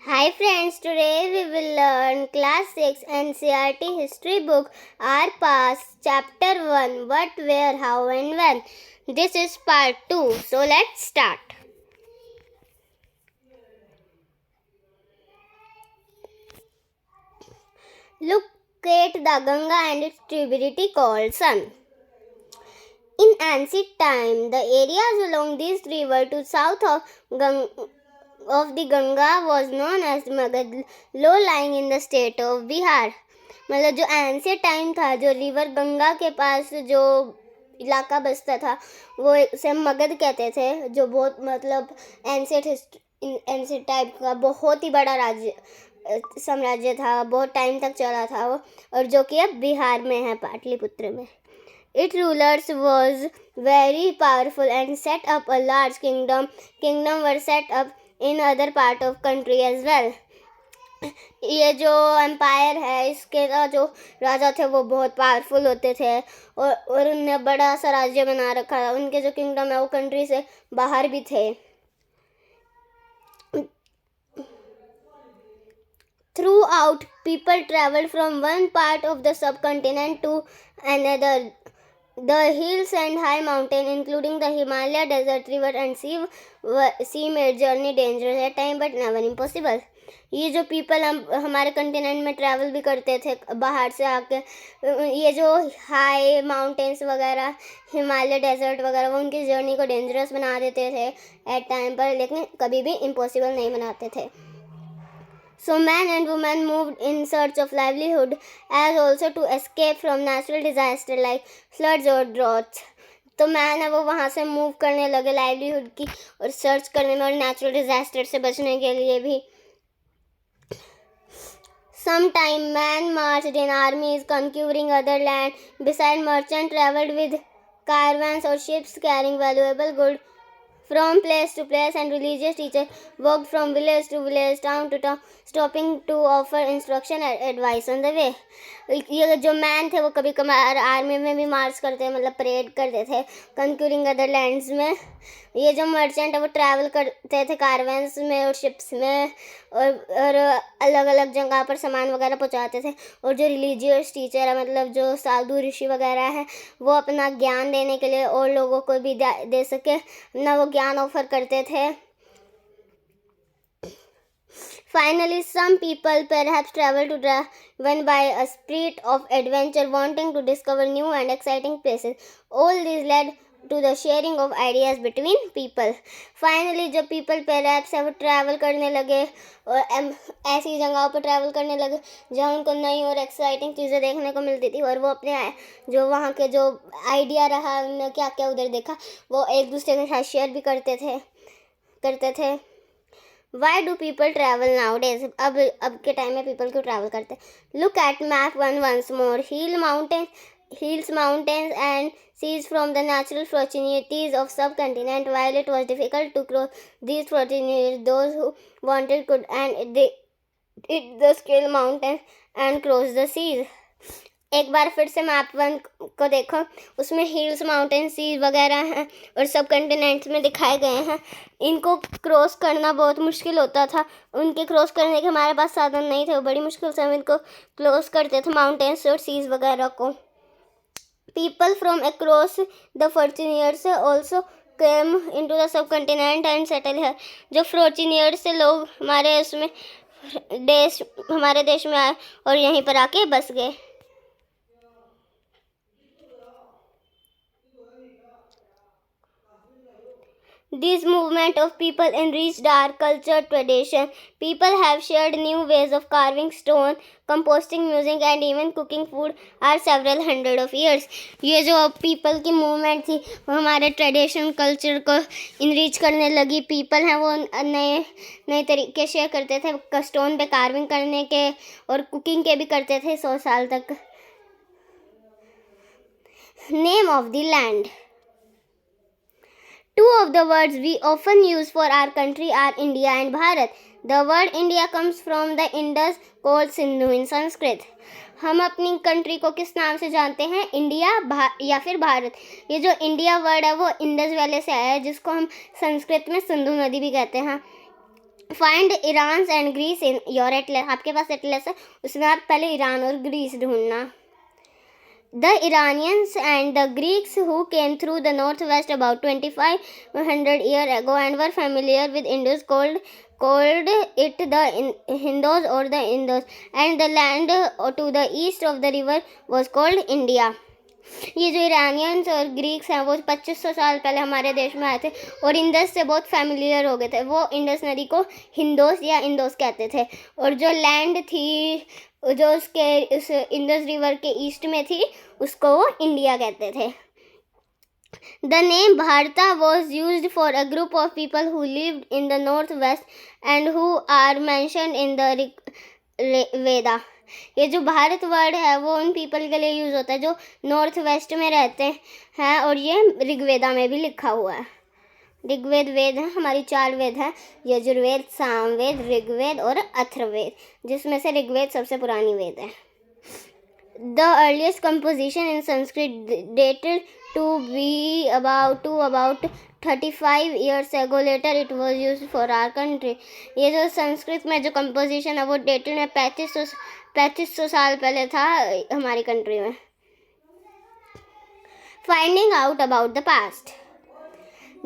Hi friends, today we will learn class 6 NCERT history book Our Past chapter 1 What, Where, How and When. This is part 2. So let's start. Look at the Ganga and its tributary called Son. In ancient time, the areas along this river to south of the Ganga was known as Magad, low-lying in the state of Bihar. मतलब जो ancient time था, जो river Ganga के पास जो इलाका बसता था वो उसे मगध कहते थे, जो बहुत मतलब एंशियंट टाइप का बहुत ही बड़ा राज्य साम्राज्य था, बहुत टाइम तक चला था वो, और जो कि अब बिहार में है, पाटलिपुत्र में. Its rulers was very powerful and set up a large kingdom. Kingdom were set up in other part of country as well. ये जो एम्पायर है, इसके जो राजा थे वो बहुत पावरफुल होते थे और उनने बड़ा सा राज्य बना रखा था. उनके जो किंगडम है वो कंट्री से बाहर भी थे. Throughout, people traveled from one part of the subcontinent to another. The hills and high mountains, including the Himalaya, desert, river and sea made journey dangerous at times but never impossible. ये जो people हमारे continent में travel भी करते थे बाहर से आके, ये जो हाई माउंटेन्स वगैरह, हिमालय डेजर्ट वगैरह, वो उनकी जर्नी को डेंजरस बना देते थे एट टाइम पर, लेकिन कभी भी इम्पॉसिबल नहीं बनाते थे. So man and woman moved in search of livelihood as also to escape from natural disaster like floods or droughts. तो मैन है वो वहाँ से मूव करने लगे लाइवलीहुड की और सर्च करने में, और नेचुरल डिजास्टर से बचने के लिए भी. Sometime man marched in armies conquering other land. Besides, merchant traveled with caravans or ships carrying valuable goods from place to place, and religious teachers walked from village to village, town to town, stopping to offer instruction and advice on the way. ये जो man थे वो कभी कभार army में भी मार्च करते, मतलब परेड करते थे कंक्यूरिंग अदर लैंड्स में. ये जो मर्चेंट है वो ट्रैवल करते थे कारवेंस में और शिप्स में, और अलग अलग जगह पर सामान वगैरह पहुंचाते थे. और जो रिलीजियस टीचर है, मतलब जो साधु ऋषि वगैरह है, वो अपना ज्ञान देने के लिए और लोगों को भी दे सके ना, वो ज्ञान ऑफर करते थे. Finally, some people perhaps travel to driven by a spirit of adventure, wanting to discover new and exciting places. All these led to the sharing of ideas between people. Finally, जब people perhaps वो travel करने लगे और ऐसी जगहों पर travel करने लगे जहाँ उनको नई और exciting चीज़ें देखने को मिलती थी, और वो अपने जो वहाँ के जो idea रहा, उन्होंने क्या क्या उधर देखा, वो एक दूसरे के साथ share भी करते थे. Why do people travel nowadays? अब के टाइम में people क्यों travel करते हैं? Look at map once more. Hills, mountains and seas from the natural opportunities of subcontinent. While it was difficult to cross these opportunities, those who wanted could, and they did the scale mountains and cross the seas. एक बार फिर से map 1 को देखो, उसमें hills, mountain, seize वगैरह हैं और सब कंटिनेंट्स में दिखाए गए हैं. इनको क्रॉस करना बहुत मुश्किल होता था. उनके क्रॉस करने के हमारे पास साधन नहीं थे, वो बड़ी मुश्किल से हम इनको क्रॉस करते थे, माउंटेन्स और सीज वगैरह को. People from across the frontiers also came into the subcontinent and settle है. जो फॉर्च्यूनियर्स से लोग हमारे देश में आए और यहीं पर आके बस गए. This movement of people enriched our culture tradition. People have shared new ways of carving stone, composting music and even cooking food are several hundred of years. ये जो people की movement थी वो हमारे ट्रेडिशन कल्चर को enrich करने लगी. People हैं वो नए तरीके शेयर करते थे, स्टोन पे कार्विंग करने के और कुकिंग के भी करते थे 100 साल तक. Name of the land. Two of the words we often use for our country are India and Bharat. The word India comes from the Indus called Sindhu in Sanskrit. हम अपनी कंट्री को किस नाम से जानते हैं, इंडिया या फिर भारत. ये जो इंडिया वर्ड है वो इंडस वैली से आया है, जिसको हम संस्कृत में सिंधु नदी भी कहते हैं. Find Iran and Greece in your atlas, आपके पास एटलस है, उसमें आप पहले ईरान और ग्रीस ढूंढना. The Iranians and the Greeks who came through the northwest about 2500 years ago and were familiar with Indus called it the Hindos or the Indus, and the land to the east of the river was called India. ये जो Iranians और Greeks हैं वो 2500 साल पहले हमारे देश में आए थे और इंडस से बहुत फैमिलियर हो गए थे. वो इंडस नदी को हिंदोस या इंडोस कहते थे, और जो लैंड थी जो उसके उस इंडस रिवर के ईस्ट में थी उसको वो इंडिया कहते थे. The name Bharata was used for a group of people who lived in the northwest and who are mentioned in the Veda. ये जो भारत वर्ड है वो उन पीपल के लिए यूज होता है जो नॉर्थ वेस्ट में रहते हैं, और ये ऋग्वेदा में भी लिखा हुआ है. ऋग्वेद वेद है, हमारी 4 वेद है, यजुर्वेद, सामवेद, ऋग्वेद और अथर्ववेद, जिसमें से ऋग्वेद सबसे पुरानी वेद है. The earliest composition in Sanskrit dated to be about 35 years ago. Later it was used for our country. ये जो संस्कृत में जो कंपोजिशन है वो डेटेड में 3500 साल पहले था हमारी कंट्री में. Finding out about the past.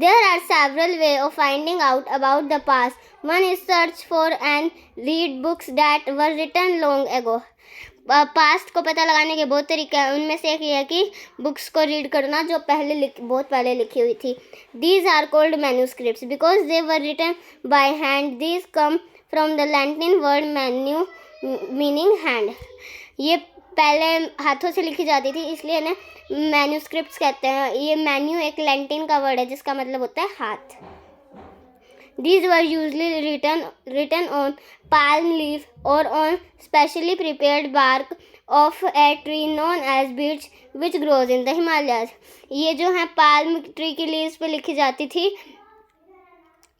There are several ways of finding out about the past. One is search for and read books that were written long ago. Past को पता लगाने के बहुत तरीके हैं, उनमें से एक ये है कि बुक्स को रीड करना जो बहुत पहले लिखी हुई थी. These are called manuscripts because they were written by hand. These come from the Latin word manu meaning hand. ये पहले हाथों से लिखी जाती थी इसलिए इन्हें मैन्यूस्क्रिप्ट्स कहते हैं. ये मैन्यू एक लैटिन का वर्ड है जिसका मतलब होता है हाथ. These were usually written on palm leaf or on specially prepared bark of a tree known as beech which grows in the Himalayas. ये जो है पाल्म ट्री की लीव्स पे लिखी जाती थी,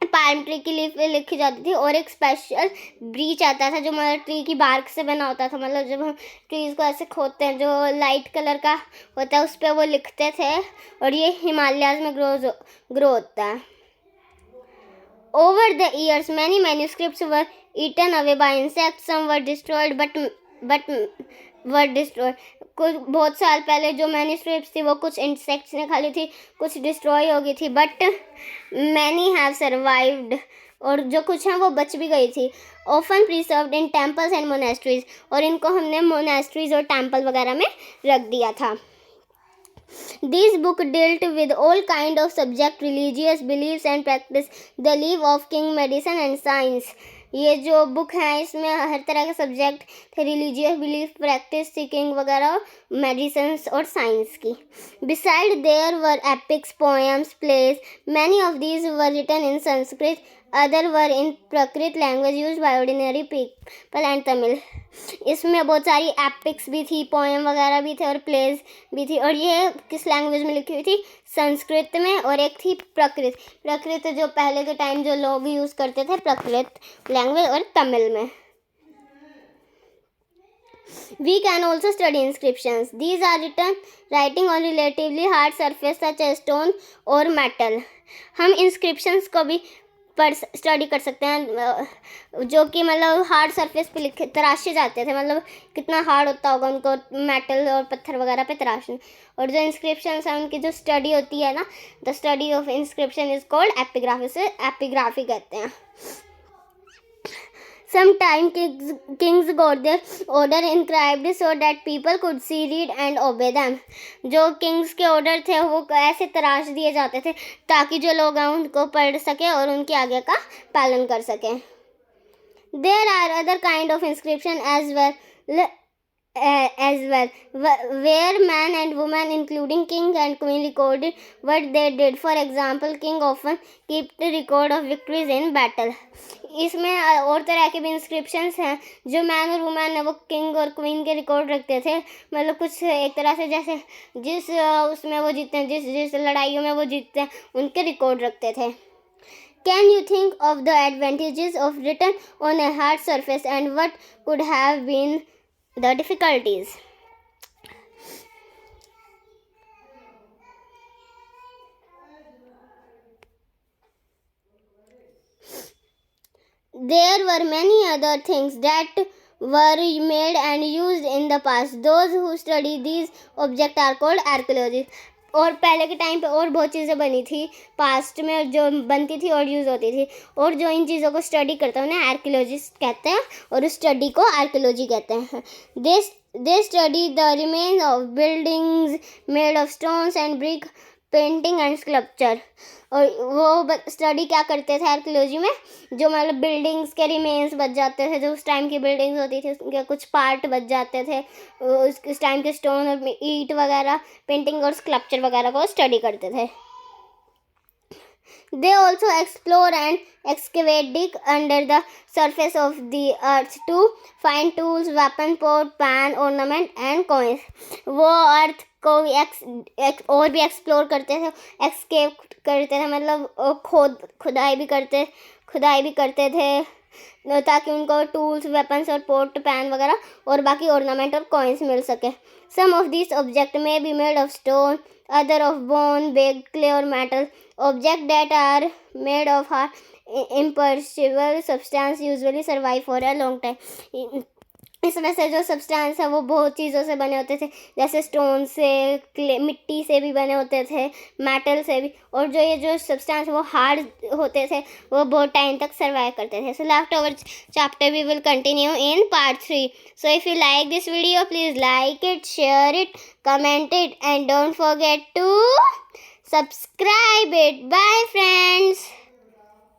पाल्म ट्री की लीफ पे लिखी जाती थी, और एक स्पेशल ब्रीच आता था जो मतलब ट्री की बार्क से बना होता था. मतलब जब हम ट्रीज को ऐसे खोदते हैं जो लाइट कलर का होता है उस पर वो लिखते थे, और ये हिमालयाज में ग्रो होता है. Over the years, many manuscripts were eaten away by insects. Some were destroyed, but were destroyed. कुछ बहुत साल पहले जो मैन्यूस्क्रिप्ट्स थी वो कुछ इंसेक्ट्स ने खा ली थी, कुछ डिस्ट्रॉय हो गई थी, बट मैनी हैव सर्वाइव्ड, और जो कुछ हैं वो बच भी गई थी. Often preserved in temples and monasteries, और इनको हमने मोनेस्ट्रीज और टेम्पल वगैरह में रख दिया था. These books dealt with all kind of subject, religious beliefs and practice, the life of king, medicine and science. ये जो बुक है इसमें हर तरह के सब्जेक्ट थे, रिलीजियस बिलीफ, प्रैक्टिस, सिकिंग वगैरह, मेडिसिन और साइंस की. Besides there were epics, poems, plays. Many of these were written in Sanskrit. Other were in Prakrit language used by ordinary people and Tamil. इसमें बहुत सारी epics भी थी, poem वगैरह भी थे और प्लेज भी थी, और ये किस लैंग्वेज में लिखी हुई थी? संस्कृत में, और एक थी प्रकृत जो पहले के टाइम जो लोग यूज़ करते थे, प्रकृत लैंग्वेज, और तमिल में. We can also study inscriptions. These are writing on relatively hard surface such as stone or metal. हम inscriptions को भी स्टडी कर सकते हैं जो कि मतलब हार्ड सरफेस पे लिखे तराशे जाते थे, मतलब कितना हार्ड होता होगा उनको मेटल और पत्थर वगैरह पे तराशने. और जो इंस्क्रिप्शन है उनकी जो स्टडी होती है ना, the study of inscription is called epigraphy. से एपिग्राफी कहते हैं. Sometimes kings got their order inscribed so that people could see, read and obey them. जो किंग्स के ऑर्डर थे वो ऐसे तराश दिए जाते थे ताकि जो लोग हैं उनको पढ़ सके और उनकी आज्ञा का पालन कर सकें. There are other kind of inscription as well, where man and woman including king and queen recorded what they did. For example, king often kept a record of victories in battle. इसमें और तरह के भी inscriptions हैं जो man और women है वो किंग और क्वीन के रिकॉर्ड रखते थे, मतलब कुछ एक तरह से जैसे जिस उसमें वो जीतते हैं, जिस लड़ाइयों में वो जीतते हैं उनके रिकॉर्ड रखते थे. Can you think of the advantages of written on a hard surface and what could have been the difficulties? There were many other things that were made and used in the past. Those who study these objects are called archaeologists. और पहले के time पे और बहुत चीज़ें बनी थी past में जो बनती थी और यूज़ होती थी, और जो इन चीज़ों को स्टडी करता है उन्हें आर्कियोलॉजिस्ट कहते हैं और उस स्टडी को आर्कियोलॉजी कहते हैं. They study the remains of buildings made of stones and brick, painting and sculpture. और वो स्टडी क्या करते थे आर्कियोलॉजी में, जो मतलब बिल्डिंग्स के रिमेन्स बच जाते थे, जो उस टाइम की बिल्डिंग्स होती थी उनके कुछ पार्ट बच जाते थे, उस टाइम के स्टोन और ईंट वगैरह, पेंटिंग और स्कल्पचर वगैरह को स्टडी करते थे. They also explore and excavate, dig under the surface of the earth to find tools, weapon, pot, pan, ornament and coins. वो अर्थ को और भी एक्सप्लोर करते थे, एक्सकेप करते थे, मतलब खुदाई भी करते थे ताकि उनको टूल्स, वेपन्स और पोट, पैन वगैरह और बाकी ऑर्नामेंट और कॉइन्स मिल सके. Some of these objects may be made of stone, other of bone, baked clay or metal. Objects that are made of hard, imperishable substance usually survive for a long time. इसमें से जो substance है वो बहुत चीज़ों से बने होते थे, जैसे स्टोन से, मिट्टी से भी बने होते थे, मेटल से भी, और जो ये जो सब्सटेंस वो हार्ड होते थे वो बहुत टाइम तक सर्वाइव करते थे. So left over chapter we will continue in part 3. So if you like this video please like it, share it, comment it and don't forget to subscribe it. Bye friends.